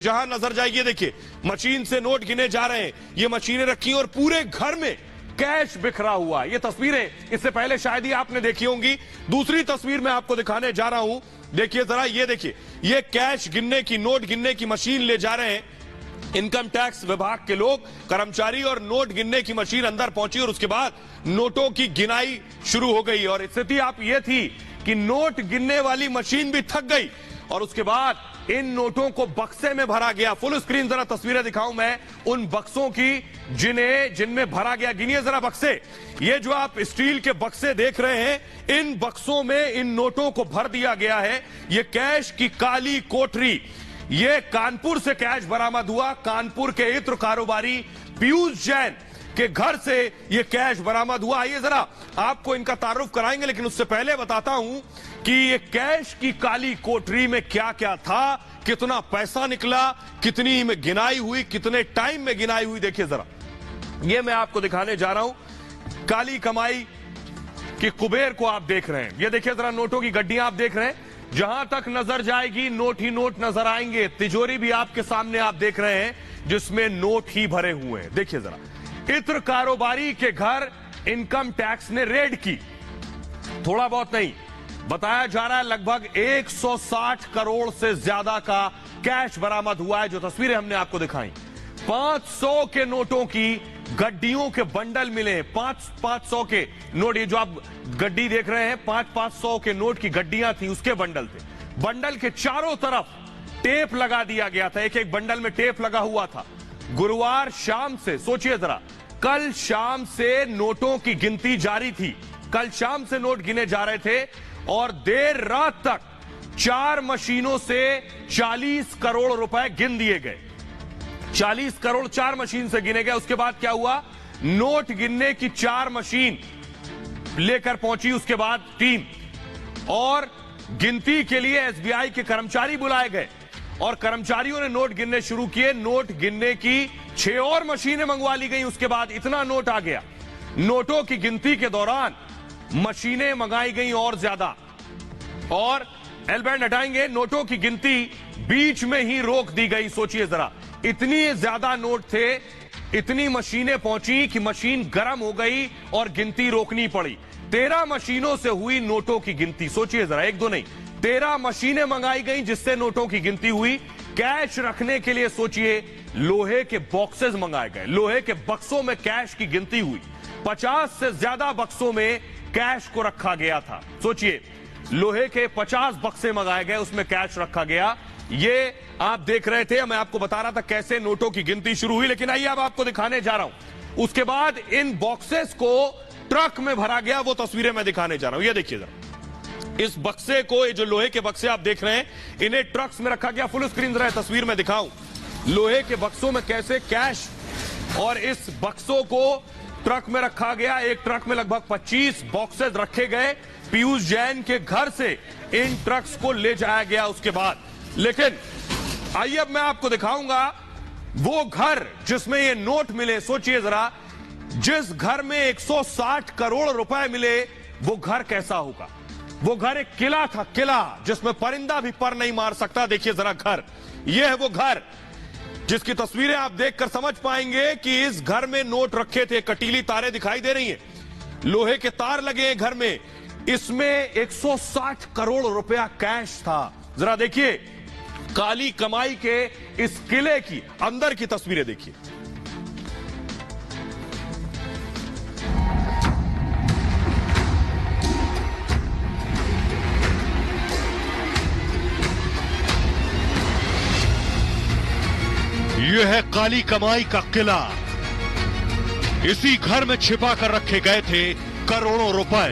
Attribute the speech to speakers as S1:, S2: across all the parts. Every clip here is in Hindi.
S1: जहां नजर जाएगी, ये देखिए मशीन से नोट गिने जा रहे हैं। ये मशीनें रखी और पूरे घर में कैश बिखरा हुआ है। ये तस्वीरें इससे पहले शायद ही आपने देखी होंगी। दूसरी तस्वीर मैं आपको दिखाने जा रहा हूं, देखिए जरा, ये देखिए, ये कैश गिनने की, नोट गिनने की मशीन ले जा रहे हैं इनकम टैक्स विभाग के लोग, कर्मचारी, और नोट गिनने की मशीन अंदर पहुंची और उसके बाद नोटों की गिनाई शुरू हो गई। और स्थिति आप ये थी कि नोट गिनने वाली मशीन भी थक गई और उसके बाद इन नोटों को बक्से में भरा गया। फुल स्क्रीन जरा तस्वीरें दिखाऊं मैं उन बक्सों की जिनमें भरा गया। गिनिए जरा बक्से, ये जो आप स्टील के बक्से देख रहे हैं, इन बक्सों में इन नोटों को भर दिया गया है। ये कैश की काली कोठरी, ये कानपुर से कैश बरामद हुआ। कानपुर के इत्र कारोबारी पीयूष जैन के घर से ये कैश बरामद हुआ। आइए जरा आपको इनका तारुफ कराएंगे, लेकिन उससे पहले बताता हूं कि ये कैश की काली कोठरी में क्या क्या था, कितना पैसा निकला, कितनी में गिनाई हुई, कितने टाइम में गिनाई हुई। देखिए जरा, ये मैं आपको दिखाने जा रहा हूं। काली कमाई की कुबेर को आप देख रहे हैं। ये देखिए जरा, नोटों की गड्डियां आप देख रहे हैं, जहां तक नजर जाएगी नोट ही नोट नजर आएंगे। तिजोरी भी आपके सामने आप देख रहे हैं जिसमें नोट ही भरे हुए हैं। देखिए जरा, इत्र कारोबारी के घर इनकम टैक्स ने रेड की। थोड़ा बहुत नहीं, बताया जा रहा है लगभग 160 करोड़ से ज्यादा का कैश बरामद हुआ है। जो तस्वीरें हमने आपको दिखाई, 500 के नोटों की गड्डियों के बंडल मिले। 500 के नोट, ये जो आप गड्डी देख रहे हैं, 500 के नोट की गड्डियां थी, उसके बंडल थे। बंडल के चारों तरफ टेप लगा दिया गया था, एक एक बंडल में टेप लगा हुआ था। गुरुवार शाम से, सोचिए जरा, कल शाम से नोटों की गिनती जारी थी। कल शाम से नोट गिने जा रहे थे और देर रात तक 4 मशीनों से 40 करोड़ रुपए गिन दिए गए। 40 करोड़ 4 मशीन से गिने गए। उसके बाद क्या हुआ, नोट गिनने की 4 मशीन लेकर पहुंची उसके बाद टीम, और गिनती के लिए एसबीआई के कर्मचारी बुलाए गए और कर्मचारियों ने नोट गिनने शुरू किए। नोट गिनने की 6 और मशीनें मंगवा ली गई। उसके बाद इतना नोट आ गया। नोटों की गिनती के दौरान मशीनें मंगाई गई और ज्यादा, और एलबैंड हटाएंगे, नोटों की गिनती बीच में ही रोक दी गई। सोचिए जरा, इतनी ज्यादा नोट थे, इतनी मशीनें पहुंची कि मशीन गर्म हो गई और गिनती रोकनी पड़ी। 13 मशीनों से हुई नोटों की गिनती। सोचिए जरा, एक दो नहीं, 13 मशीनें मंगाई गई जिससे नोटों की गिनती हुई। कैश रखने के लिए सोचिए लोहे के बॉक्सेस मंगाए गए, लोहे के बक्सों में कैश की गिनती हुई। 50 से ज्यादा बक्सों में कैश को रखा गया था। सोचिए, लोहे के 50 बक्से मंगाए गए, उसमें कैश रखा गया। ये आप देख रहे थे, मैं आपको बता रहा था कैसे नोटों की गिनती शुरू हुई, लेकिन आइए अब आपको दिखाने जा रहा हूं। उसके बाद इन बॉक्सेस को ट्रक में भरा गया, वो तस्वीरें मैं दिखाने जा रहा हूं। ये देखिए जरा, इस बक्से को, ये जो लोहे के बक्से आप देख रहे हैं, इन्हें ट्रक्स में रखा गया। फुल स्क्रीन जरा तस्वीर में दिखाऊं, लोहे के बक्सों में कैसे कैश, और इस बक्सों को ट्रक में रखा गया। एक ट्रक में लगभग 25 बॉक्सेस रखे गए। पीयूष जैन के घर से इन ट्रक्स को ले जाया गया उसके बाद। लेकिन आइए अब मैं आपको दिखाऊंगा वो घर जिसमें ये नोट मिले। सोचिए जरा, जिस घर में 160 करोड़ रुपए मिले, वो घर कैसा होगा। वो घर एक किला था, किला जिसमें परिंदा भी पर नहीं मार सकता। देखिए जरा घर, ये है वो घर जिसकी तस्वीरें आप देखकर समझ पाएंगे कि इस घर में नोट रखे थे। कटीली तारें दिखाई दे रही हैं, लोहे के तार लगे हैं घर में। इसमें 160 करोड़ रुपया कैश था। जरा देखिए, काली कमाई के इस किले की अंदर की तस्वीरें देखिए।
S2: यह है काली कमाई का किला। इसी घर में छिपा कर रखे गए थे करोड़ों रुपए।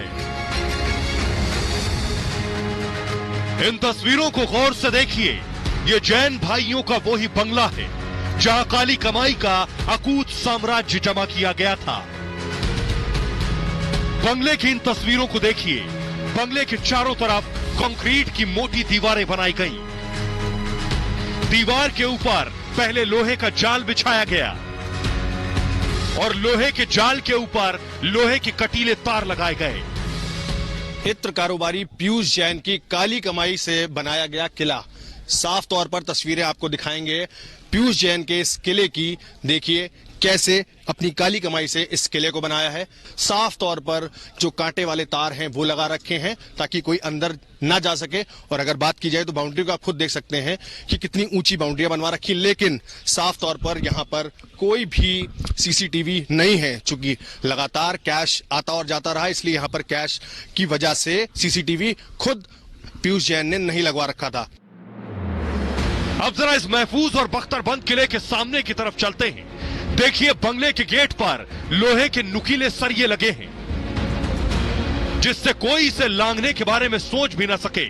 S2: इन तस्वीरों को गौर से देखिए, ये जैन भाइयों का वो ही बंगला है जहां काली कमाई का अकूत साम्राज्य जमा किया गया था। बंगले की इन तस्वीरों को देखिए, बंगले के चारों तरफ कंक्रीट की मोटी दीवारें बनाई गई। दीवार के ऊपर पहले लोहे का जाल बिछाया गया और लोहे के जाल के ऊपर लोहे के कटीले तार लगाए गए।
S3: इत्र कारोबारी पीयूष जैन की काली कमाई से बनाया गया किला, साफ तौर पर तस्वीरें आपको दिखाएंगे पीयूष जैन के इस किले की। देखिए कैसे अपनी काली कमाई से इस किले को बनाया है। साफ तौर पर जो कांटे वाले तार हैं वो लगा रखे हैं ताकि कोई अंदर ना जा सके। और अगर बात की जाए तो बाउंड्री को आप खुद देख सकते हैं कि कितनी ऊंची बाउंड्रियां बनवा रखी, लेकिन साफ तौर पर यहां पर कोई भी सीसीटीवी नहीं है। चूंकि लगातार कैश आता और जाता रहा, इसलिए यहां पर कैश की वजह से सीसीटीवी खुद पीयूष जैन ने नहीं लगवा रखा था।
S2: अब जरा इस महफूज और बख्तरबंद किले के सामने की तरफ चलते हैं। देखिए बंगले के गेट पर लोहे के नुकीले सरिये लगे हैं जिससे कोई इसे लांघने के बारे में सोच भी ना सके।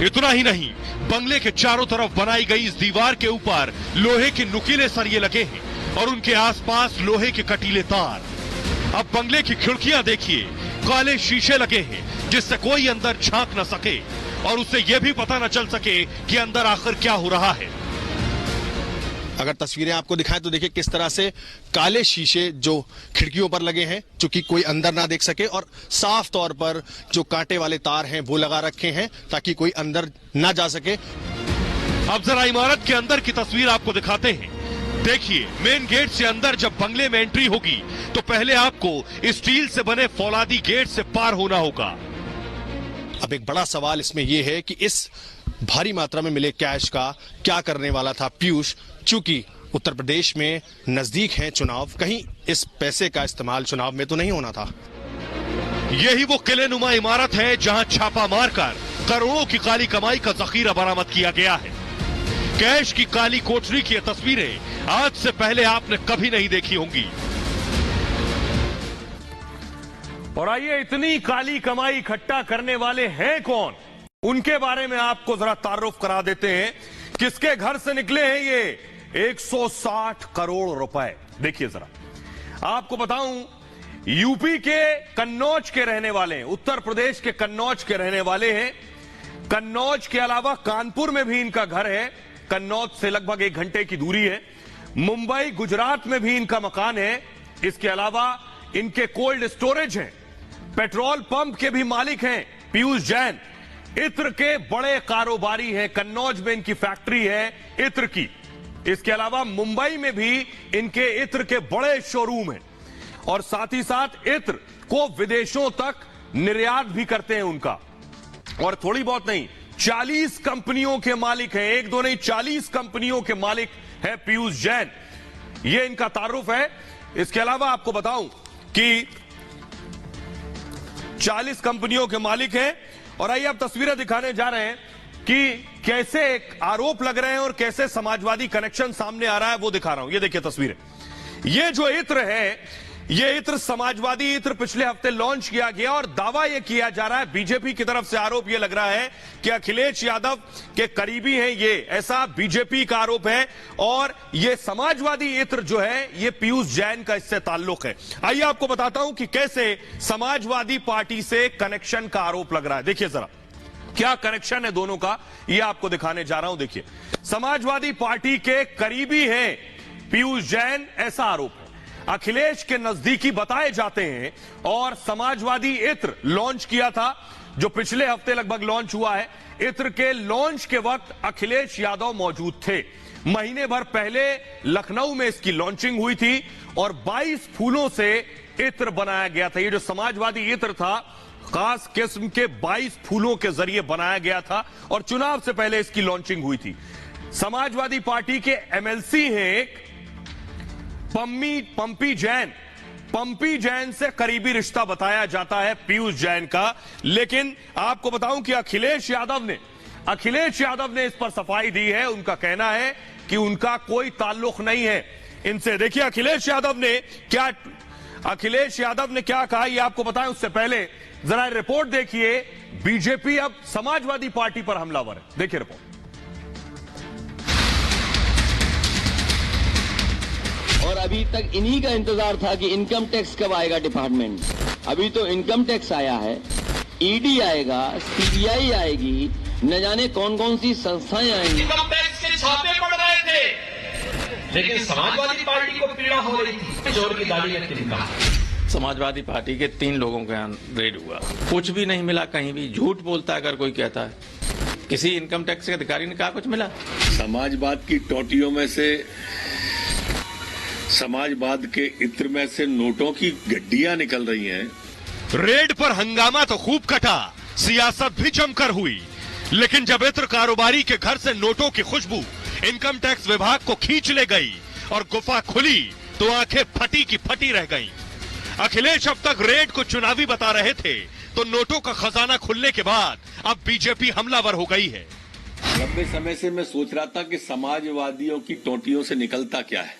S2: इतना ही नहीं, बंगले के चारों तरफ बनाई गई इस दीवार के ऊपर लोहे के नुकीले सरिये लगे हैं और उनके आसपास लोहे के कटीले तार। अब बंगले की खिड़कियां देखिए, काले शीशे लगे हैं जिससे कोई अंदर झांक न सके और उसे यह भी पता न चल सके कि अंदर आखिर क्या हो रहा है।
S3: अगर तस्वीरें आपको दिखाएं तो देखिए किस तरह से काले शीशे जो खिड़कियों पर लगे हैं चूंकि कोई अंदर ना देख सके, और साफ तौर पर जो कांटे वाले तार हैं वो लगा रखे हैं ताकि कोई अंदर ना जा सके।
S2: अब जरा इमारत के अंदर की तस्वीर आपको दिखाते हैं। देखिए मेन गेट से अंदर जब बंगले में एंट्री होगी तो पहले आपको स्टील से बने फौलादी गेट से पार होना होगा।
S3: अब एक बड़ा सवाल इसमें यह है कि इस भारी मात्रा में मिले कैश का क्या करने वाला था पीयूष। चूंकि उत्तर प्रदेश में नजदीक है चुनाव, कहीं इस पैसे का इस्तेमाल चुनाव में तो नहीं होना था।
S2: यही वो किलेनुमा इमारत है जहां छापा मारकर करोड़ों की काली कमाई का जखीरा बरामद किया गया है। कैश की काली कोठरी की ये तस्वीरें आज से पहले आपने कभी नहीं देखी होंगी।
S1: और आइए इतनी काली कमाई इकट्ठा करने वाले हैं कौन, उनके बारे में आपको जरा तारुफ करा देते हैं। किसके घर से निकले हैं ये 160 करोड़ रुपए। देखिए जरा आपको बताऊं, यूपी के कन्नौज के रहने वाले हैं, उत्तर प्रदेश के कन्नौज के रहने वाले हैं। कन्नौज के अलावा कानपुर में भी इनका घर है, कन्नौज से लगभग 1 घंटे की दूरी है। मुंबई गुजरात में भी इनका मकान है। इसके अलावा इनके कोल्ड स्टोरेज हैं, पेट्रोल पंप के भी मालिक हैं पीयूष जैन। इत्र के बड़े कारोबारी हैं, कन्नौज में इनकी फैक्ट्री है इत्र की। इसके अलावा मुंबई में भी इनके इत्र के बड़े शोरूम हैं और साथ ही साथ इत्र को विदेशों तक निर्यात भी करते हैं उनका। और थोड़ी बहुत नहीं, 40 कंपनियों के मालिक हैं, एक दो नहीं 40 कंपनियों के मालिक है पीयूष जैन। ये इनका तारुफ है। इसके अलावा आपको बताऊं कि 40 कंपनियों के मालिक हैं। और आइए आप तस्वीरें दिखाने जा रहे हैं कि कैसे एक आरोप लग रहे हैं और कैसे समाजवादी कनेक्शन सामने आ रहा है, वो दिखा रहा हूं। ये देखिए तस्वीरें। ये जो इत्र है, ये इत्र समाजवादी इत्र पिछले हफ्ते लॉन्च किया गया और दावा यह किया जा रहा है, बीजेपी की तरफ से आरोप यह लग रहा है कि अखिलेश यादव के करीबी हैं ये, ऐसा बीजेपी का आरोप है। और ये समाजवादी इत्र जो है ये पीयूष जैन का इससे ताल्लुक है। आइए आपको बताता हूं कि कैसे समाजवादी पार्टी से कनेक्शन का आरोप लग रहा है। देखिए जरा क्या कनेक्शन है दोनों का, ये आपको दिखाने जा रहा हूं। देखिए समाजवादी पार्टी के करीबी हैं पीयूष जैन, ऐसा आरोप है। अखिलेश के नजदीकी बताए जाते हैं और समाजवादी इत्र लॉन्च किया था जो पिछले हफ्ते लगभग लॉन्च हुआ है। इत्र के लॉन्च के वक्त अखिलेश यादव मौजूद थे। महीने भर पहले लखनऊ में इसकी लॉन्चिंग हुई थी और 22 फूलों से इत्र बनाया गया था। ये जो समाजवादी इत्र था खास किस्म के 22 फूलों के जरिए बनाया गया था और चुनाव से पहले इसकी लॉन्चिंग हुई थी। समाजवादी पार्टी के एमएलसी हैं एक पंपी जैन। पंपी जैन से करीबी रिश्ता बताया जाता है पीयूष जैन का। लेकिन आपको बताऊं कि अखिलेश यादव ने इस पर सफाई दी है। उनका कहना है कि उनका कोई ताल्लुक नहीं है इनसे। देखिए अखिलेश यादव ने क्या कहा ये आपको बताएं। उससे पहले जरा रिपोर्ट देखिए। बीजेपी अब समाजवादी पार्टी पर हमलावर है। देखिए रिपोर्ट।
S4: और अभी तक इन्हीं का इंतजार था कि इनकम टैक्स कब आएगा डिपार्टमेंट। अभी तो इनकम टैक्स आया है, ईडी आएगा, सीबीआई आएगी, न जाने कौन कौन सी संस्थाएं आएंगी।
S5: इनकम टैक्स के छापे पड़ रहे थे लेकिन समाजवादी पार्टी को पीड़ा हो रही थी। चोर की दाढ़ी में तिनका।
S6: समाजवादी पार्टी के 3 लोगों का रेड हुआ, कुछ भी नहीं मिला कहीं भी। झूठ बोलता है अगर कोई कहता है किसी इनकम टैक्स के अधिकारी ने कहा कुछ मिला?
S7: समाजवाद की टोटियों में से, समाजवाद के इत्र में से नोटों की गड्डियां निकल रही हैं।
S2: रेड पर हंगामा तो खूब कटा, सियासत भी जमकर हुई, लेकिन जब इत्र कारोबारी के घर से नोटों की खुशबू इनकम टैक्स विभाग को खींच ले गई और गुफा खुली तो आंखें फटी की फटी रह गईं। अखिलेश अब तक रेड को चुनावी बता रहे थे, तो नोटों का खजाना खुलने के बाद अब बीजेपी हमलावर हो गई है।
S7: लंबे समय से मैं सोच रहा था कि समाजवादियों की टोटियों से निकलता क्या है।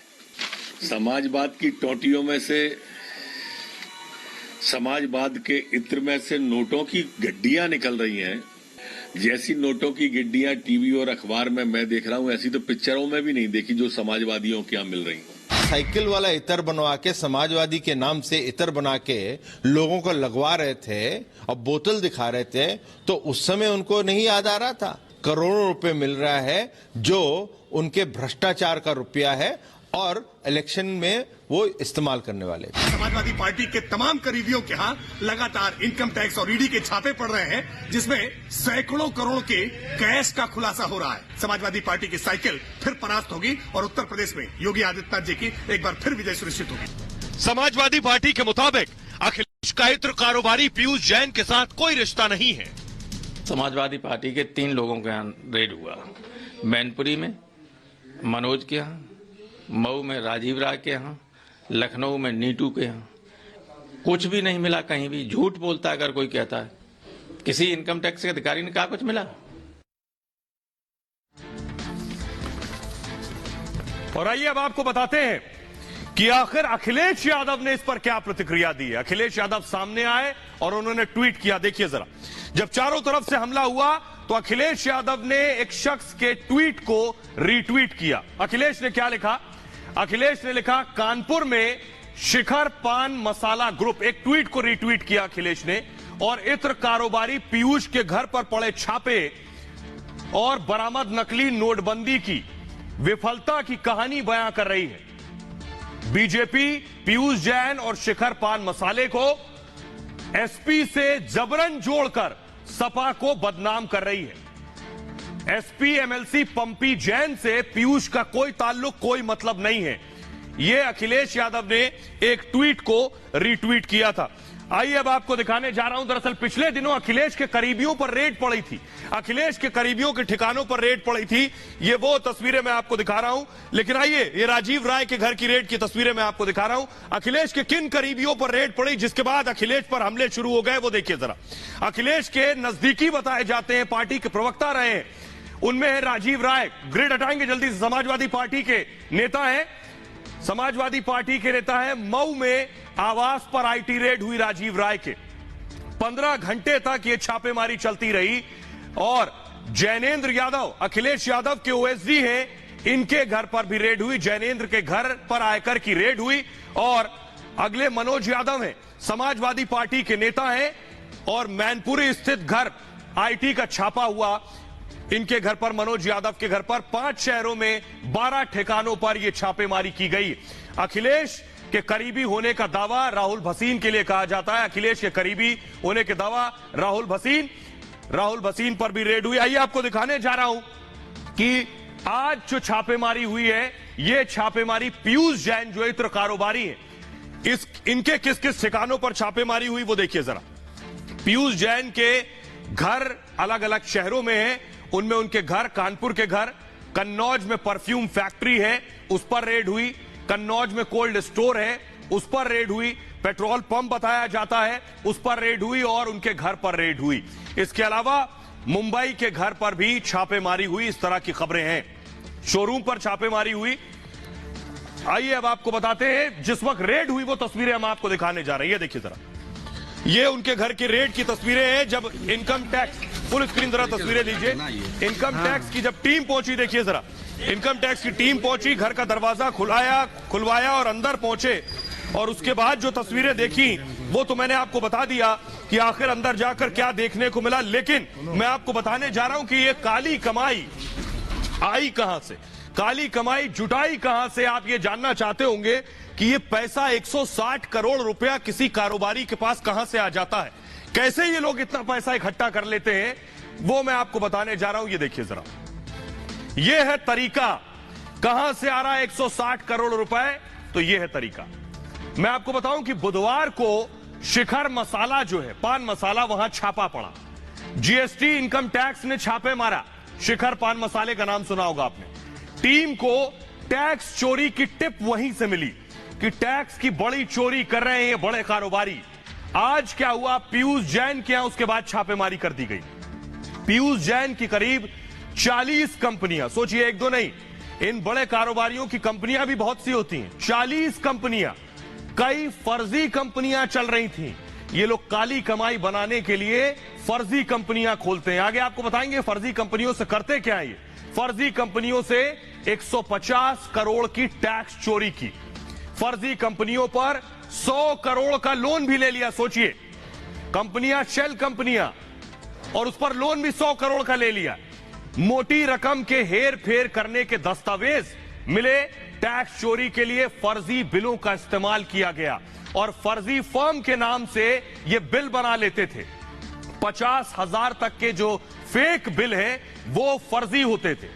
S7: समाजवाद की टोटियों में से, समाजवाद के इत्र में से नोटों की गड्डियां निकल रही हैं। जैसी नोटों की गड्डियां टीवी और अखबार में मैं देख रहा हूं, ऐसी तो पिक्चरों में भी नहीं देखी जो समाजवादियों के यहां मिल रही।
S8: साइकिल वाला इतर बनवा के, समाजवादी के नाम से इतर बना के लोगों को लगवा रहे थे और बोतल दिखा रहे थे, तो उस समय उनको नहीं याद आ रहा था करोड़ों रुपए मिल रहा है जो उनके भ्रष्टाचार का रुपया है और इलेक्शन में वो इस्तेमाल करने वाले।
S9: समाजवादी पार्टी के तमाम करीबियों के यहाँ लगातार इनकम टैक्स और ईडी के छापे पड़ रहे हैं, जिसमें सैकड़ों करोड़ के कैश का खुलासा हो रहा है। समाजवादी पार्टी की साइकिल फिर परास्त होगी और उत्तर प्रदेश में योगी आदित्यनाथ जी की एक बार फिर विजय सुनिश्चित होगी।
S2: समाजवादी पार्टी के मुताबिक अखिलेश का इत्र कारोबारी पीयूष जैन के साथ कोई रिश्ता नहीं है।
S6: समाजवादी पार्टी के 3 लोगों के यहाँ रेड हुआ, मैनपुरी में मनोज के यहाँ, मऊ में राजीव राय के यहाँ, लखनऊ में नीटू के यहाँ। कुछ भी नहीं मिला कहीं भी। झूठ बोलता है अगर कोई कहता है। किसी इनकम टैक्स के अधिकारी ने कहा कुछ मिला?
S1: और आइए अब आपको बताते हैं कि आखिर अखिलेश यादव ने इस पर क्या प्रतिक्रिया दी है। अखिलेश यादव सामने आए और उन्होंने ट्वीट किया। देखिए जरा, जब चारों तरफ से हमला हुआ तो अखिलेश यादव ने एक शख्स के ट्वीट को रीट्वीट किया। अखिलेश ने क्या लिखा? अखिलेश ने लिखा, कानपुर में शिखर पान मसाला ग्रुप। एक ट्वीट को रीट्वीट किया अखिलेश ने, और इत्र कारोबारी पीयूष के घर पर पड़े छापे और बरामद नकली नोटबंदी की विफलता की कहानी बयां कर रही है। बीजेपी पीयूष जैन और शिखर पान मसाले को एसपी से जबरन जोड़कर सपा को बदनाम कर रही है। एसपी एमएलसी पंपी जैन से पीयूष का कोई ताल्लुक, कोई मतलब नहीं है। यह अखिलेश यादव ने एक ट्वीट को रीट्वीट किया था। आइए अब आपको दिखाने जा रहा हूं। दरअसल पिछले दिनों अखिलेश के करीबियों पर रेड पड़ी थी। अखिलेश के करीबियों के ठिकानों पर रेड पड़ी थी। ये वो तस्वीरें मैं आपको दिखा रहा हूं। लेकिन आइए, ये राजीव राय के घर की रेड की तस्वीरें मैं आपको दिखा रहा हूं। अखिलेश के किन करीबियों पर रेड पड़ी जिसके बाद अखिलेश पर हमले शुरू हो गए, वो देखिए जरा। अखिलेश के नजदीकी बताए जाते हैं, पार्टी के प्रवक्ता रहे हैं, उनमें है राजीव राय। ग्रिड हटाएंगे जल्दी से। समाजवादी पार्टी के नेता हैं, समाजवादी पार्टी के नेता है। मऊ में आवास पर आईटी रेड हुई राजीव राय के। 15 घंटे तक ये छापेमारी चलती रही। और जैनेंद्र यादव, अखिलेश यादव के ओएसडी हैं, इनके घर पर भी रेड हुई। जैनेंद्र के घर पर आयकर की रेड हुई। और अगले मनोज यादव हैं, समाजवादी पार्टी के नेता हैं, और मैनपुरी स्थित घर आईटी का छापा हुआ इनके घर पर, मनोज यादव के घर पर। 5 शहरों में 12 ठिकानों पर यह छापेमारी की गई। अखिलेश के करीबी होने का दावा राहुल भसीन के लिए कहा जाता है। अखिलेश के करीबी होने के दावा राहुल भसीन पर भी रेड हुई। आइए आपको दिखाने जा रहा हूं कि आज जो छापेमारी हुई है, यह छापेमारी पीयूष जैन जो इत्र कारोबारी है, इनके किस किस ठिकानों पर छापेमारी हुई वो देखिए जरा। पीयूष जैन के घर अलग अलग शहरों में है। उनमें उनके घर, कानपुर के घर, कन्नौज में परफ्यूम फैक्ट्री है, उस पर रेड हुई। कन्नौज में कोल्ड स्टोर है, उस पर रेड हुई। पेट्रोल पंप बताया जाता है, उस पर रेड हुई और उनके घर पर रेड हुई। इसके अलावा मुंबई के घर पर भी छापेमारी हुई। इस तरह की खबरें हैं। शोरूम पर छापेमारी हुई। आइए अब आपको बताते हैं, जिस वक्त रेड हुई वो तस्वीरें हम आपको दिखाने जा रहे हैं। ये देखिए जरा, ये उनके घर की रेड की तस्वीरें हैं जब इनकम टैक्स, फुल स्क्रीन जरा तस्वीरें लीजिए। इनकम टैक्स की जब टीम पहुंची, देखिए जरा, इनकम टैक्स की टीम पहुंची, घर का दरवाजा खुलवाया और अंदर पहुंचे। और उसके बाद जो तस्वीरें देखी वो तो मैंने आपको बता दिया कि आखिर अंदर जाकर क्या देखने को मिला। लेकिन मैं आपको बताने जा रहा हूं कि ये काली कमाई आई कहां से, काली कमाई जुटाई कहां से। आप ये जानना चाहते होंगे कि ये पैसा 160 करोड़ रुपया किसी कारोबारी के पास कहां से आ जाता है, कैसे ये लोग इतना पैसा इकट्ठा कर लेते हैं। वो मैं आपको बताने जा रहा हूं। ये देखिए जरा, ये है तरीका। कहां से आ रहा है 160 करोड़ रुपए? तो ये है तरीका। मैं आपको बताऊं कि बुधवार को शिखर मसाला जो है, पान मसाला, वहां छापा पड़ा। जीएसटी इनकम टैक्स ने छापे मारा। शिखर पान मसाले का नाम सुना होगा आपने। टीम को टैक्स चोरी की टिप वहीं से मिली कि टैक्स की बड़ी चोरी कर रहे हैं ये बड़े कारोबारी। आज क्या हुआ? पीयूष जैन के यहां उसके बाद छापेमारी कर दी गई। पीयूष जैन की करीब 40 कंपनियां, सोचिए एक दो नहीं, इन बड़े कारोबारियों की कंपनियां भी बहुत सी होती हैं। 40 कंपनियां, कई फर्जी कंपनियां चल रही थी। ये लोग काली कमाई बनाने के लिए फर्जी कंपनियां खोलते हैं। आगे आपको बताएंगे फर्जी कंपनियों से करते क्या है। ये फर्जी कंपनियों से 150 करोड़ की टैक्स चोरी की। फर्जी कंपनियों पर 100 करोड़ का लोन भी ले लिया। सोचिए, कंपनियां शेल कंपनियां, और उस पर लोन भी 100 करोड़ का ले लिया। मोटी रकम के हेर फेर करने के दस्तावेज मिले। टैक्स चोरी के लिए फर्जी बिलों का इस्तेमाल किया गया और फर्जी फर्म के नाम से ये बिल बना लेते थे। 50,000 तक के जो फेक बिल है वो फर्जी होते थे।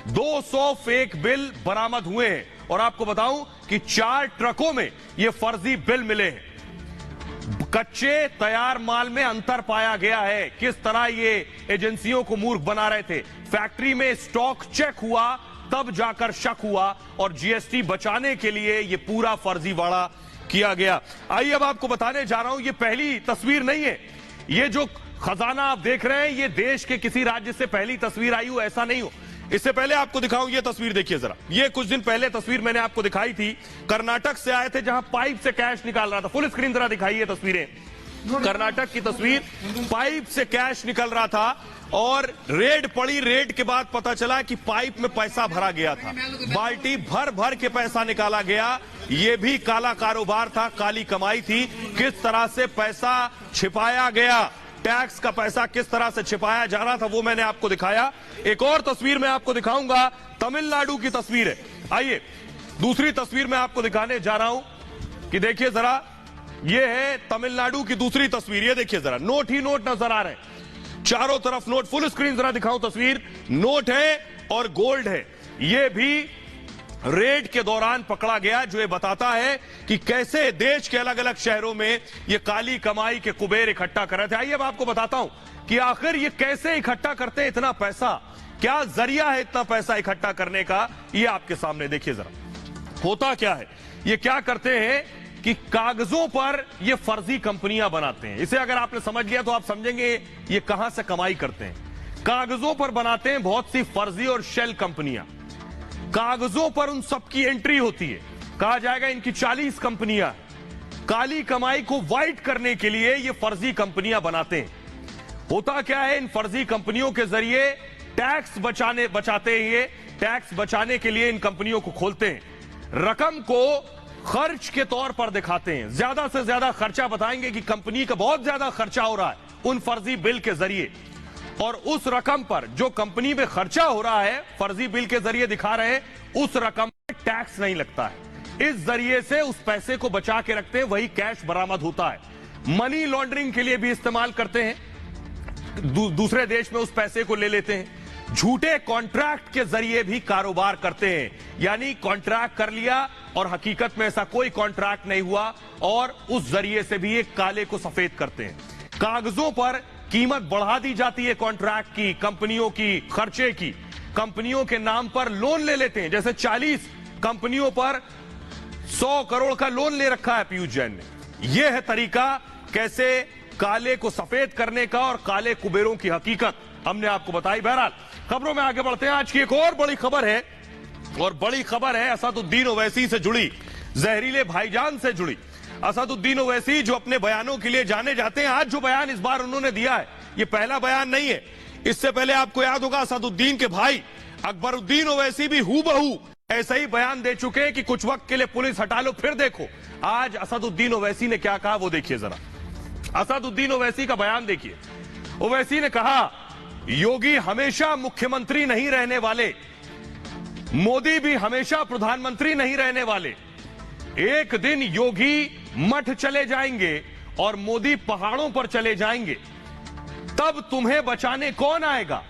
S1: 200 फेक बिल बरामद हुए हैं और आपको बताऊं कि 4 ट्रकों में ये फर्जी बिल मिले हैं। कच्चे तैयार माल में अंतर पाया गया है। किस तरह ये एजेंसियों को मूर्ख बना रहे थे। फैक्ट्री में स्टॉक चेक हुआ, तब जाकर शक हुआ और जीएसटी बचाने के लिए ये पूरा फर्जीवाड़ा किया गया। आइए अब आपको बताने जा रहा हूं, ये पहली तस्वीर नहीं है। ये जो खजाना आप देख रहे हैं, ये देश के किसी राज्य से पहली तस्वीर आई हो ऐसा नहीं हो। इससे पहले आपको दिखाऊं, ये तस्वीर देखिए जरा। ये कुछ दिन पहले तस्वीर मैंने आपको दिखाई थी। कर्नाटक से आए थे, जहां पाइप से कैश निकाल रहा था। फुल स्क्रीन जरा दिखाइए तस्वीरें। कर्नाटक की तस्वीर, पाइप से कैश निकल रहा था और रेड पड़ी। रेड के बाद पता चला कि पाइप में पैसा भरा गया था। बाल्टी भर भर के पैसा निकाला गया। यह भी काला कारोबार था, काली कमाई थी। किस तरह से पैसा छिपाया गया, टैक्स का पैसा किस तरह से छिपाया जा रहा था, वो मैंने आपको दिखाया। एक और तस्वीर मैं आपको दिखाऊंगा, तमिलनाडु की तस्वीर है। आइए दूसरी तस्वीर मैं आपको दिखाने जा रहा हूं कि देखिए जरा, ये है तमिलनाडु की दूसरी तस्वीर। ये देखिए जरा, नोट ही नोट नजर आ रहे हैं, चारों तरफ नोट। फुल स्क्रीन जरा दिखाऊं तस्वीर। नोट है और गोल्ड है। ये भी रेड के दौरान पकड़ा गया, जो ये बताता है कि कैसे देश के अलग अलग शहरों में ये काली कमाई के कुबेर इकट्ठा कर रहे थे। आइए अब आपको बताता हूं कि आखिर ये कैसे इकट्ठा करते हैं इतना पैसा, क्या जरिया है इतना पैसा इकट्ठा करने का। ये आपके सामने देखिए जरा, होता क्या है। ये क्या करते हैं कि कागजों पर ये फर्जी कंपनियां बनाते हैं। इसे अगर आपने समझ लिया तो आप समझेंगे ये कहां से कमाई करते हैं। कागजों पर बनाते हैं बहुत सी फर्जी और शेल कंपनियां। कागजों पर उन सबकी एंट्री होती है। कहा जाएगा इनकी 40 कंपनियां। काली कमाई को व्हाइट करने के लिए ये फर्जी कंपनियां बनाते हैं। होता क्या है, इन फर्जी कंपनियों के जरिए टैक्स बचाते हैं। ये टैक्स बचाने के लिए इन कंपनियों को खोलते हैं, रकम को खर्च के तौर पर दिखाते हैं। ज्यादा से ज्यादा खर्चा बताएंगे कि कंपनी का बहुत ज्यादा खर्चा हो रहा है उन फर्जी बिल के जरिए, और उस रकम पर जो कंपनी में खर्चा हो रहा है फर्जी बिल के जरिए दिखा रहे हैं, उस रकम पर टैक्स नहीं लगता है। इस जरिए से उस पैसे को बचा के रखते हैं, वही कैश बरामद होता है। मनी लॉन्ड्रिंग के लिए भी इस्तेमाल करते हैं, दूसरे देश में उस पैसे को ले लेते हैं। झूठे कॉन्ट्रैक्ट के जरिए भी कारोबार करते हैं, यानी कॉन्ट्रैक्ट कर लिया और हकीकत में ऐसा कोई कॉन्ट्रैक्ट नहीं हुआ, और उस जरिए से भी एक काले को सफेद करते हैं। कागजों पर कीमत बढ़ा दी जाती है कॉन्ट्रैक्ट की, कंपनियों की, खर्चे की। कंपनियों के नाम पर लोन ले लेते हैं, जैसे 40 कंपनियों पर 100 करोड़ का लोन ले रखा है पीयूष जैन ने। यह है तरीका कैसे काले को सफेद करने का, और काले कुबेरों की हकीकत हमने आपको बताई। बहरहाल खबरों में आगे बढ़ते हैं। आज की एक और बड़ी खबर है, और बड़ी खबर है असदुद्दीन ओवैसी से जुड़ी, जहरीले भाईजान से जुड़ी। असदुद्दीन ओवैसी जो अपने बयानों के लिए जाने जाते हैं, आज जो बयान इस बार उन्होंने दिया है ये पहला बयान नहीं है। इससे पहले आपको याद होगा असदुद्दीन के भाई अकबरुद्दीन ओवैसी भी हूबहू ऐसा ही बयान दे चुके हैं कि कुछ वक्त के लिए पुलिस हटा लो फिर देखो। आज असदुद्दीन ओवैसी ने क्या कहा वो देखिए जरा। असदुद्दीन ओवैसी का बयान देखिए। ओवैसी ने कहा, योगी हमेशा मुख्यमंत्री नहीं रहने वाले, मोदी भी हमेशा प्रधानमंत्री नहीं रहने वाले। एक दिन योगी मठ चले जाएंगे और मोदी पहाड़ों पर चले जाएंगे, तब तुम्हें बचाने कौन आएगा?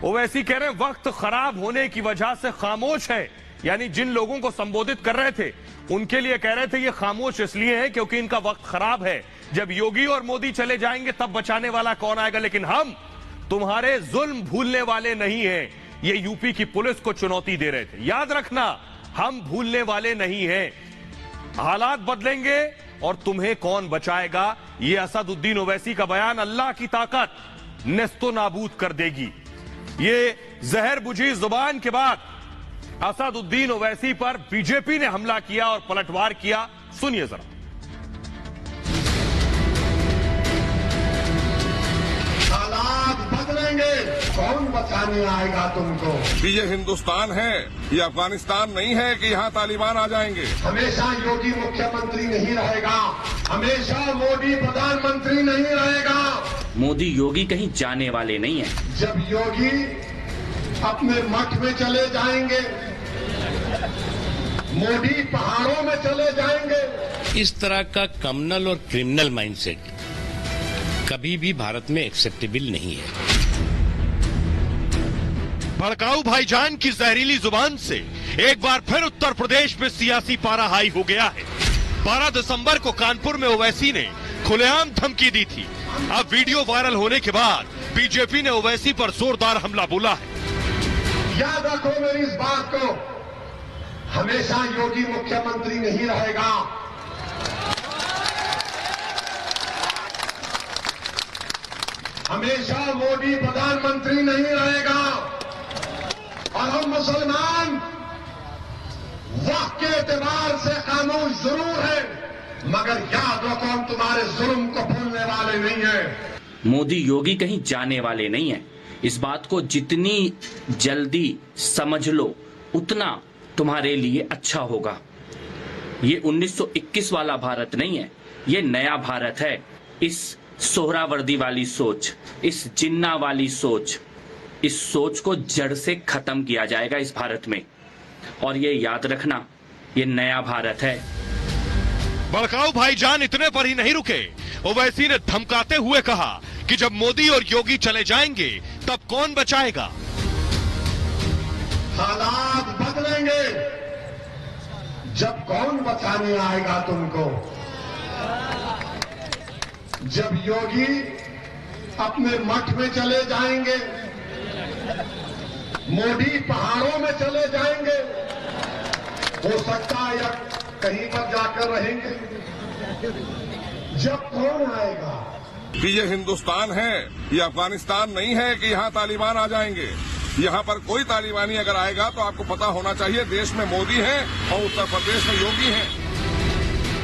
S1: ओवैसी कह रहे हैं वक्त खराब होने की वजह से खामोश है, यानी जिन लोगों को संबोधित कर रहे थे उनके लिए कह रहे थे ये खामोश इसलिए है क्योंकि इनका वक्त खराब है, जब योगी और मोदी चले जाएंगे तब बचाने वाला कौन आएगा। लेकिन हम तुम्हारे जुल्म भूलने वाले नहीं हैं, ये यूपी की पुलिस को चुनौती दे रहे थे। याद रखना, हम भूलने वाले नहीं हैं, हालात बदलेंगे और तुम्हें कौन बचाएगा। ये असदुद्दीन ओवैसी का बयान अल्लाह की ताकत नेस्तो नाबूद कर देगी। ये जहर बुझी जुबान के बाद असदुद्दीन ओवैसी पर बीजेपी ने हमला किया और पलटवार किया। सुनिए जरा।
S9: हालात बदलेंगे, कौन बचाने आएगा तुमको?
S10: ये हिंदुस्तान है, ये अफगानिस्तान नहीं है कि यहाँ तालिबान आ जाएंगे।
S9: हमेशा योगी मुख्यमंत्री नहीं रहेगा, हमेशा मोदी प्रधानमंत्री नहीं रहेगा।
S11: मोदी योगी कहीं जाने वाले नहीं है।
S9: जब योगी अपने मठ में चले जाएंगे, मोदी पहाड़ों में चले जाएंगे।
S12: इस तरह का कम्युनल और क्रिमिनल माइंडसेट कभी भी भारत में एक्सेप्टेबल नहीं है।
S2: भड़काऊ भाईजान की जहरीली जुबान से एक बार फिर उत्तर प्रदेश में सियासी पारा हाई हो गया है। 12 दिसंबर को कानपुर में ओवैसी ने खुलेआम धमकी दी थी। अब वीडियो वायरल होने के बाद बीजेपी ने ओवैसी पर जोरदार हमला बोला है।
S9: याद रखो मेरी इस बात को, हमेशा योगी मुख्यमंत्री नहीं रहेगा, हमेशा मोदी प्रधानमंत्री नहीं रहेगा। और हम मुसलमान वक्त के एतबार से खामोश जरूर है, मगर याद रखो हम तुम्हारे जुल्म को भूलने वाले नहीं हैं।
S11: मोदी योगी कहीं जाने वाले नहीं है। इस बात को जितनी जल्दी समझ लो उतना तुम्हारे लिए अच्छा होगा। ये 1921 वाला भारत नहीं है, ये नया भारत है। इस सोहरावर्दी वाली सोच, इस जिन्ना वाली सोच, इस सोच को जड़ से खत्म किया जाएगा इस भारत में। और ये याद रखना, ये नया भारत है।
S2: भड़काऊ भाईजान इतने पर ही नहीं रुके। ओवैसी ने धमकाते हुए कहा कि जब मोदी और योगी चले जाएंगे तब कौन बचाएगा।
S9: हालात बदलेंगे, जब कौन बचाने आएगा तुमको? जब योगी अपने मठ में चले जाएंगे, मोदी पहाड़ों में चले जाएंगे, हो सकता है या कहीं पर जाकर रहेंगे। जब कौन आएगा?
S10: ये हिंदुस्तान है, ये अफगानिस्तान नहीं है कि यहाँ तालिबान आ जाएंगे। यहाँ पर कोई तालिबानी अगर आएगा तो आपको पता होना चाहिए देश में मोदी है और उत्तर प्रदेश में योगी है।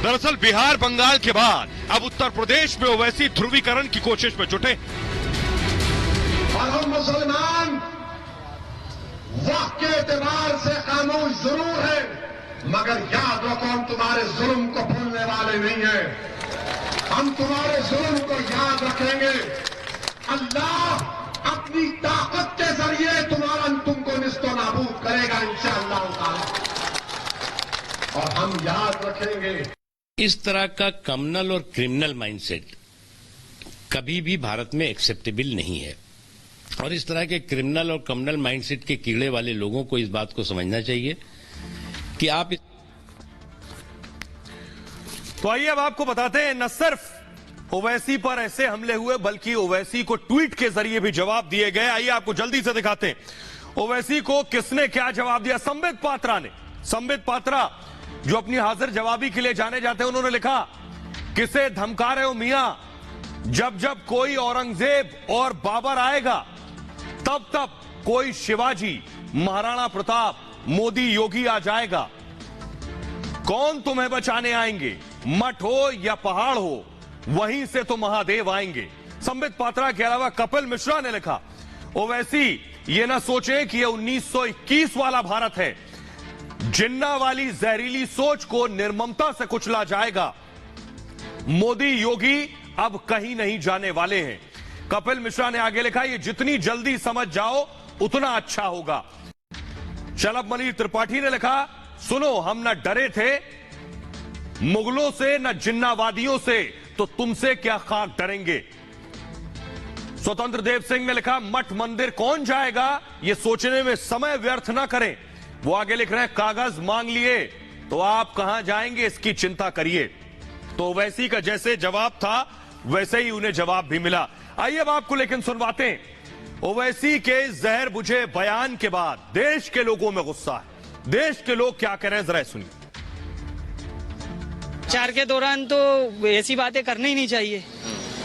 S2: दरअसल बिहार बंगाल के बाद अब उत्तर प्रदेश में ओवैसी ध्रुवीकरण की कोशिश में जुटे।
S9: और हम मुसलमान वक्त के एतबार से खामोश जरूर है, मगर याद रखो हम तुम्हारे जुल्म को भूलने वाले नहीं हैं। हम तुम्हारे जुल्म को याद रखेंगे। अल्लाह अपनी ताकत के जरिए तुमको निस्तो नाबूद करेगा इंशाअल्लाह ताला, और हम याद रखेंगे।
S12: इस तरह का कम्युनल और क्रिमिनल माइंडसेट कभी भी भारत में एक्सेप्टेबल नहीं है। और इस तरह के क्रिमिनल और कम्युनल माइंडसेट के कीड़े वाले लोगों को इस बात को समझना चाहिए कि आप।
S1: तो आइए अब आपको बताते हैं, न सिर्फ ओवैसी पर ऐसे हमले हुए बल्कि ओवैसी को ट्वीट के जरिए भी जवाब दिए गए। आइए आपको जल्दी से दिखाते हैं ओवैसी को किसने क्या जवाब दिया। संबित पात्रा ने, संबित पात्रा जो अपनी हाजिर जवाबी के लिए जाने जाते हैं, उन्होंने लिखा, किसे धमका रहे हो मियां? जब जब कोई औरंगजेब और बाबर आएगा तब तब कोई शिवाजी, महाराणा प्रताप, मोदी, योगी आ जाएगा। कौन तुम्हें बचाने आएंगे? मठ हो या पहाड़ हो, वहीं से तो महादेव आएंगे। संबित पात्रा के अलावा कपिल मिश्रा ने लिखा, ओवैसी ये ना सोचे कि ये 1921 वाला भारत है। जिन्ना वाली जहरीली सोच को निर्ममता से कुचला जाएगा। मोदी योगी अब कहीं नहीं जाने वाले हैं। कपिल मिश्रा ने आगे लिखा, ये जितनी जल्दी समझ जाओ उतना अच्छा होगा। शलभ मणि त्रिपाठी ने लिखा, सुनो हम न डरे थे मुगलों से न जिन्नावादियों से, तो तुमसे क्या खाक डरेंगे। स्वतंत्र देव सिंह ने लिखा, मठ मंदिर कौन जाएगा, ये सोचने में समय व्यर्थ ना करें। वो आगे लिख रहे हैं, कागज मांग लिए तो आप कहां जाएंगे, इसकी चिंता करिए। तो ओवैसी का जैसे जवाब था वैसे ही उन्हें जवाब भी मिला। आइए अब आपको लेकिन सुनवाते हैं। ओवैसी के जहर बुझे बयान के बाद देश के लोगों में गुस्सा है। देश के लोग क्या कह रहे हैं, जरा सुनिए।
S13: प्रचार के दौरान तो ऐसी बातें करनी ही नहीं चाहिए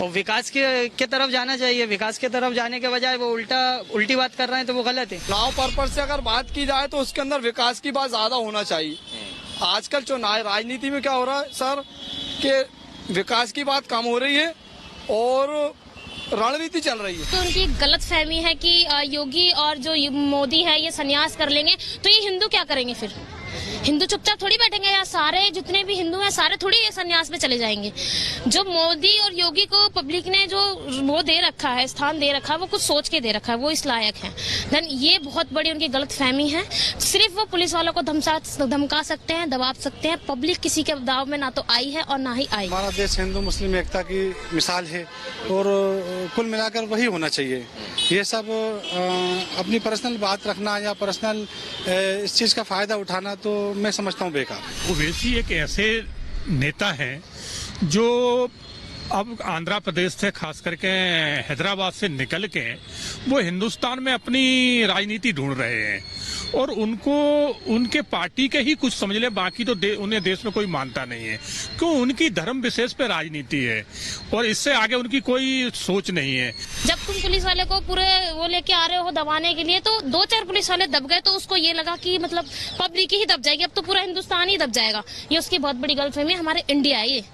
S13: और विकास के तरफ जाना चाहिए। विकास के तरफ जाने के बजाय वो उल्टी बात कर रहे हैं तो वो गलत है।
S14: चुनाव पर्पज से अगर बात की जाए तो उसके अंदर विकास की बात ज्यादा होना चाहिए। आजकल चुनाव राजनीति में क्या हो रहा है सर कि विकास की बात कम हो रही है और रणनीति चल रही है।
S15: तो उनकी गलत फहमी है कि योगी और जो मोदी है ये संन्यास कर लेंगे तो ये हिंदू क्या करेंगे फिर। हिंदू चुपचाप थोड़ी बैठेंगे या सारे जितने भी हिंदू हैं सारे थोड़ी ये संन्यास में चले जाएंगे। जो मोदी और योगी को पब्लिक ने जो वो दे रखा है, स्थान दे रखा है, वो कुछ सोच के दे रखा है, वो इस लायक है। देन ये बहुत बड़ी उनकी गलत फहमी है। सिर्फ वो पुलिस वालों को धमका सकते हैं, दबा सकते हैं। पब्लिक किसी के दाव में ना तो आई है और ना ही आई।
S14: हमारा देश हिंदू मुस्लिम एकता की मिसाल है और कुल मिलाकर वही होना चाहिए। ये सब अपनी पर्सनल बात रखना या पर्सनल इस चीज का फायदा उठाना तो मैं समझता हूँ बेकार।
S16: ओवैसी एक ऐसे नेता हैं जो अब आंध्र प्रदेश से खास करके हैदराबाद से निकल के वो हिंदुस्तान में अपनी राजनीति ढूंढ रहे हैं और उनको उनके पार्टी के ही कुछ समझ ले, बाकी तो उन्हें देश में कोई मानता नहीं है। क्यों, उनकी धर्म विशेष पे राजनीति है और इससे आगे उनकी कोई सोच नहीं है।
S15: जब तुम पुलिस वाले को पूरे वो लेके आ रहे हो दबाने के लिए तो 2-4 पुलिस वाले दब गए तो उसको ये लगा कि मतलब पब्लिक ही दब जाएगी, अब तो पूरा हिंदुस्तान ही दब जाएगा। ये उसकी बहुत बड़ी गलतफहमी है। हमारे इंडिया है, ये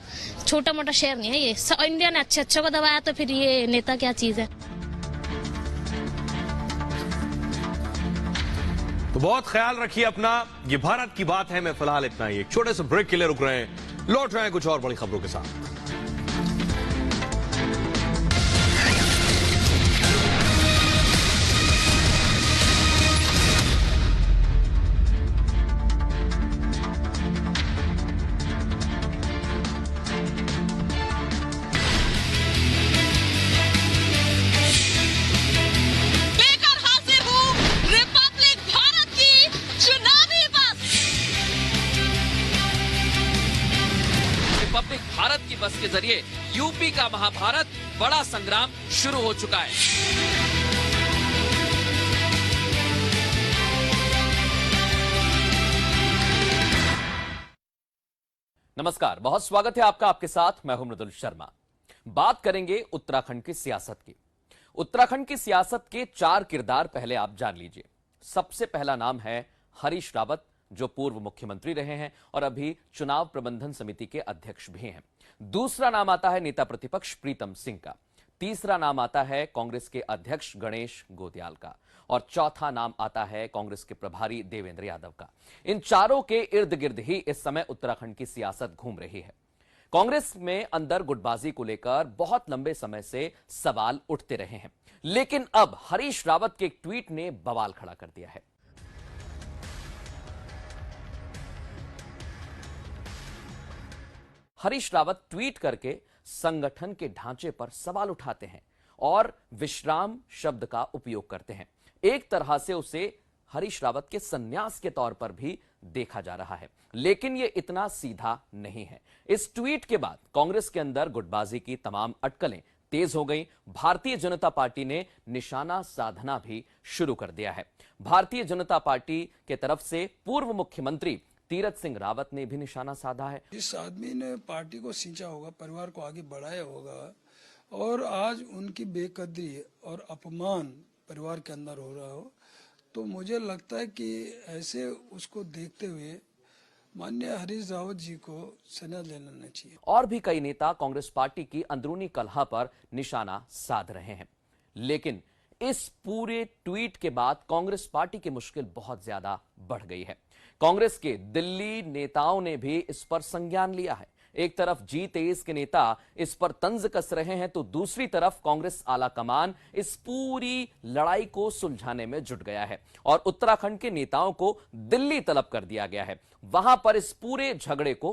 S15: छोटा मोटा शहर नहीं है। ये इंडिया ने अच्छे को दबाया तो फिर ये नेता क्या चीज है।
S1: तो बहुत ख्याल रखिए अपना। ये भारत की बात है में फिलहाल इतना ही। एक छोटे से ब्रेक के लिए रुक रहे हैं, लौट रहे हैं कुछ और बड़ी खबरों के साथ।
S17: भारत की बस के जरिए यूपी का महाभारत बड़ा संग्राम शुरू हो चुका है।
S18: नमस्कार, बहुत स्वागत है आपका। आपके साथ मैं हूं मृदुल शर्मा। बात करेंगे उत्तराखंड की सियासत की। उत्तराखंड की सियासत के 4 किरदार पहले आप जान लीजिए। सबसे पहला नाम है हरीश रावत, जो पूर्व मुख्यमंत्री रहे हैं और अभी चुनाव प्रबंधन समिति के अध्यक्ष भी हैं। दूसरा नाम आता है नेता प्रतिपक्ष प्रीतम सिंह का। तीसरा नाम आता है कांग्रेस के अध्यक्ष गणेश गोदियाल का और चौथा नाम आता है कांग्रेस के प्रभारी देवेंद्र यादव का। इन चारों के इर्द गिर्द ही इस समय उत्तराखंड की सियासत घूम रही है। कांग्रेस में अंदर गुटबाजी को लेकर बहुत लंबे समय से सवाल उठते रहे हैं, लेकिन अब हरीश रावत के एक ट्वीट ने बवाल खड़ा कर दिया है। हरीश रावत ट्वीट करके संगठन के ढांचे पर सवाल उठाते हैं और विश्राम शब्द का उपयोग करते हैं। एक तरह से उसे हरीश रावत के संन्यास के तौर पर भी देखा जा रहा है, लेकिन यह इतना सीधा नहीं है। इस ट्वीट के बाद कांग्रेस के अंदर गुटबाजी की तमाम अटकलें तेज हो गई। भारतीय जनता पार्टी ने निशाना साधना भी शुरू कर दिया है। भारतीय जनता पार्टी के तरफ से पूर्व मुख्यमंत्री तीरथ सिंह रावत ने भी निशाना साधा है।
S19: इस आदमी ने पार्टी को सींचा होगा, परिवार को आगे बढ़ाया होगा और आज उनकी बेकदरी और अपमान परिवार के अंदर हो रहा हो, तो मुझे लगता है कि ऐसे उसको देखते हुए माननीय हरीश रावत जी को संन्यास ले लेना चाहिए।
S18: और भी कई नेता कांग्रेस पार्टी की अंदरूनी कलह पर निशाना साध रहे हैं, लेकिन इस पूरे ट्वीट के बाद कांग्रेस पार्टी की मुश्किल बहुत ज्यादा बढ़ गई है। कांग्रेस के दिल्ली नेताओं ने भी इस पर संज्ञान लिया है। एक तरफ G23 के नेता इस पर तंज कस रहे हैं, तो दूसरी तरफ कांग्रेस आला कमान इस पूरी लड़ाई को सुलझाने में जुट गया है और उत्तराखंड के नेताओं को दिल्ली तलब कर दिया गया है। वहां पर इस पूरे झगड़े को